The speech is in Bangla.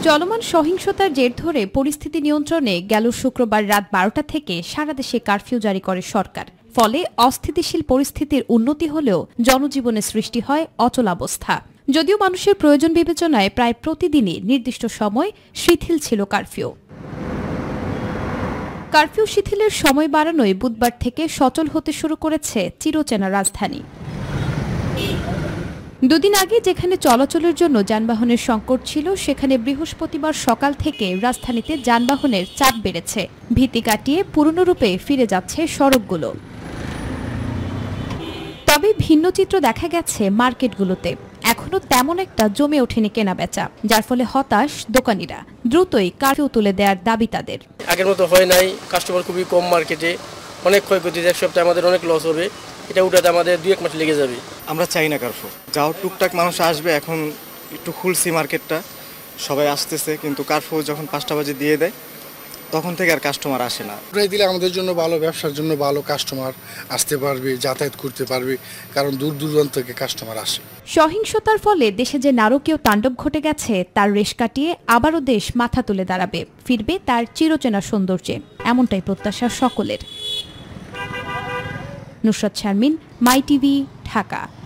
চলমান সহিংসতার জের ধরে পরিস্থিতি নিয়ন্ত্রণে গেল শুক্রবার রাত 12টা থেকে সারা দেশে কারফিউ জারি করে সরকার। ফলে অস্থিতিশীল পরিস্থিতির উন্নতি হলেও জনজীবনে সৃষ্টি হয় অচলাবস্থা। যদিও মানুষের প্রয়োজন বিবেচনায় প্রায় প্রতিদিনই নির্দিষ্ট সময় শিথিল ছিল কারফিউ। কারফিউ শিথিলের সময় বাড়ানোয় বুধবার থেকে সচল হতে শুরু করেছে চিরচেনা রাজধানী। দুদিন আগে যেখানে চলাচলের জন্য যানবাহনের সংকট ছিল, সেখানে বৃহস্পতিবার সকাল থেকে রাজধানীতে যানবাহনের চাপ বেড়েছে। ভীতি কাটিয়ে পুরনোরূপে ফিরে যাচ্ছে সড়কগুলো। তবে ভিন্ন চিত্র দেখা গেছে মার্কেটগুলোতে। এখনো তেমন একটা জমে ওঠেনি কেনাবেচা, যার ফলে হতাশ দোকানিরা। দ্রুতই কারফিউ তুলে দেওয়ার দাবি তাদের। আগের মতো হয় নাই, কাস্টমার খুবই কম, মার্কেটে অনেক ক্ষয়ক্ষতি। এক সপ্তাহে আমাদের অনেক লস হবে, এটা উঠাতে আমাদের 2-1 মাস লেগে যাবে। আমরা চাই না কারফিউ, যাও টুকটাক মানুষ আসবে। এখন একটু খুলছি মার্কেটটা, সবাই আসতেছে, কিন্তু কারফিউ যখন 5টা বাজে দিয়ে দেয় তখন থেকে আর কাস্টমার আসে না। প্রায় দিলে আমাদের জন্য ভালো, ব্যবসার জন্য ভালো, কাস্টমার আসতে পারবে, যাতায়াত করতে পারবে, কারণ দূর দূরান্ত থেকে কাস্টমার আসে। সহিংসতার ফলে দেশে যে নারকীয় তাণ্ডব ঘটে গেছে, তার রেশ কাটিয়ে আবারও দেশ মাথা তুলে দাঁড়াবে, ফিরবে তার চিরচেনা সৌন্দর্যে, এমনটাই প্রত্যাশা সকলের। নুসরাত শারমিন, মাই টিভি, ঢাকা।